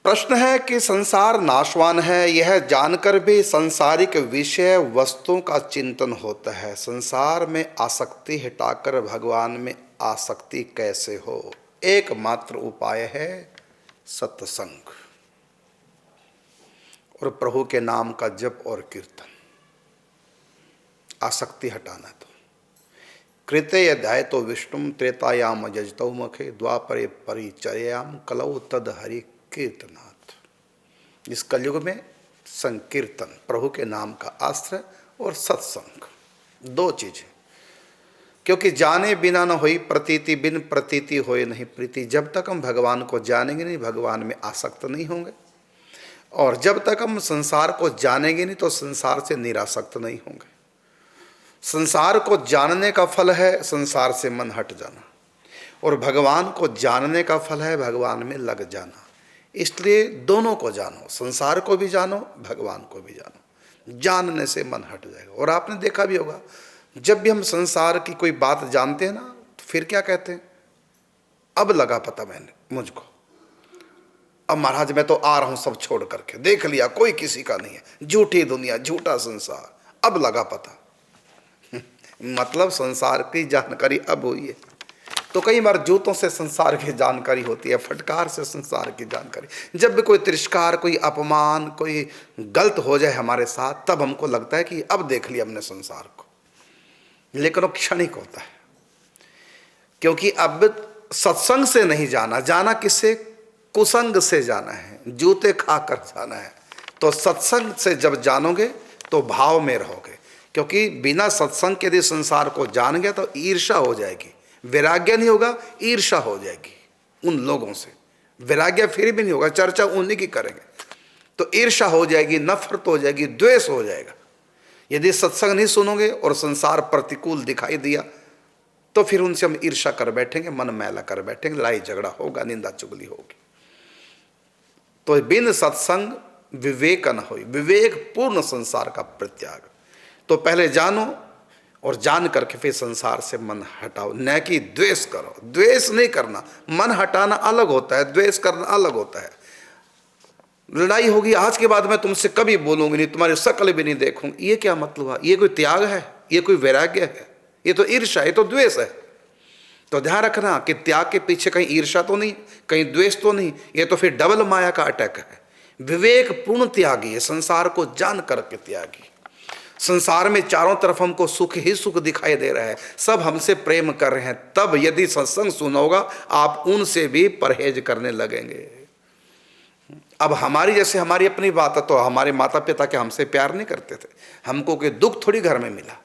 प्रश्न है कि संसार नाशवान है, यह जानकर भी सांसारिक विषय वस्तुओं का चिंतन होता है। संसार में आसक्ति हटाकर भगवान में आसक्ति कैसे हो? एकमात्र उपाय है सत्संग और प्रभु के नाम का जप और कीर्तन। आसक्ति हटाना तो कृते अध्याय तो विष्णु त्रेतायाम जजतौ मुखे द्वापरे परिचर्याम कलौ तद हरि कीर्तनाथ। इस कलयुग में संकीर्तन, प्रभु के नाम का आश्रय और सत्संग, दो चीजें। क्योंकि जाने बिना न होई प्रतीति, बिन प्रतीति होए नहीं प्रीति। जब तक हम भगवान को जानेंगे नहीं, भगवान में आसक्त नहीं होंगे, और जब तक हम संसार को जानेंगे नहीं तो संसार से निरासक्त नहीं होंगे। संसार को जानने का फल है संसार से मन हट जाना, और भगवान को जानने का फल है भगवान में लग जाना। इसलिए दोनों को जानो, संसार को भी जानो, भगवान को भी जानो। जानने से मन हट जाएगा। और आपने देखा भी होगा, जब भी हम संसार की कोई बात जानते हैं ना, तो फिर क्या कहते हैं? अब लगा पता मैंने मुझको, अब महाराज मैं तो आ रहा हूं सब छोड़ करके, देख लिया कोई किसी का नहीं है, झूठी दुनिया, झूठा संसार, अब लगा पता। मतलब संसार की जानकारी अब हुई है। तो कई बार जूतों से संसार की जानकारी होती है, फटकार से संसार की जानकारी। जब भी कोई तिरस्कार, कोई अपमान, कोई गलत हो जाए हमारे साथ, तब हमको लगता है कि अब देख लिया हमने संसार को। लेकिन वो क्षणिक होता है, क्योंकि अब सत्संग से नहीं जाना। जाना किससे? कुसंग से जाना है, जूते खाकर जाना है। तो सत्संग से जब जानोगे तो भाव में रहोगे। क्योंकि बिना सत्संग के यदि संसार को जान गया तो ईर्ष्या हो जाएगी, वैराग्य नहीं होगा, ईर्ष्या हो जाएगी उन लोगों से। वैराग्य फिर भी नहीं होगा, चर्चा उन्हीं की करेंगे, तो ईर्ष्या हो जाएगी, नफरत हो जाएगी, द्वेष हो जाएगा। यदि सत्संग नहीं सुनोगे और संसार प्रतिकूल दिखाई दिया तो फिर उनसे हम ईर्ष्या कर बैठेंगे, मन मैला कर बैठेंगे, लड़ाई झगड़ा होगा, निंदा चुगली होगी। तो बिन सत्संग विवेक न हो, विवेक पूर्ण संसार का परित्याग। तो पहले जानो और जान करके फिर संसार से मन हटाओ, न कि द्वेष करो। द्वेष नहीं करना, मन हटाना अलग होता है, द्वेष करना अलग होता है। लड़ाई होगी, आज के बाद मैं तुमसे कभी बोलूंगी नहीं, तुम्हारी शक्ल भी नहीं देखूंगी, ये क्या मतलब है? ये कोई त्याग है? ये कोई वैराग्य है? ये तो ईर्ष्या, ये तो द्वेष है। तो ध्यान रखना कि त्याग के पीछे कहीं ईर्ष्या तो नहीं, कहीं द्वेष तो नहीं, ये तो फिर डबल माया का अटैक है। विवेक पूर्ण त्यागी है, संसार को जान करके त्यागी। संसार में चारों तरफ हमको सुख ही सुख दिखाई दे रहा है, सब हमसे प्रेम कर रहे हैं, तब यदि सत्संग सुनोगा आप उनसे भी परहेज करने लगेंगे। अब हमारी जैसे हमारी अपनी बात है, तो हमारे माता पिता के हमसे प्यार नहीं करते थे, हमको कोई दुख थोड़ी घर में मिला,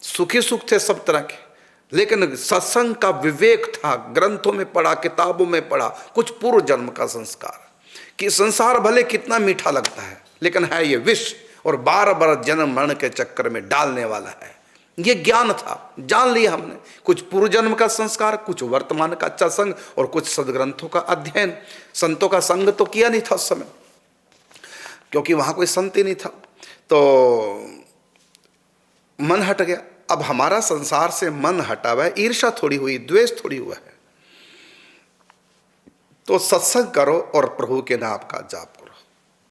सुखी सुख थे सब तरह के। लेकिन सत्संग का विवेक था, ग्रंथों में पढ़ा, किताबों में पढ़ा, कुछ पूर्व जन्म का संस्कार, कि संसार भले कितना मीठा लगता है लेकिन है ये विष, और बार बार जन्म मरण के चक्कर में डालने वाला है। ये ज्ञान था, जान लिया हमने। कुछ पूर्व जन्म का संस्कार, कुछ वर्तमान का अच्छा संग, और कुछ सदग्रंथों का अध्ययन। संतों का संग तो किया नहीं था उस समय, क्योंकि वहां कोई संत ही नहीं था, तो मन हट गया। अब हमारा संसार से मन हटा हुआ है, ईर्ष्या थोड़ी हुई, द्वेष थोड़ी हुआ है। तो सत्संग करो और प्रभु के नाम का जाप करो।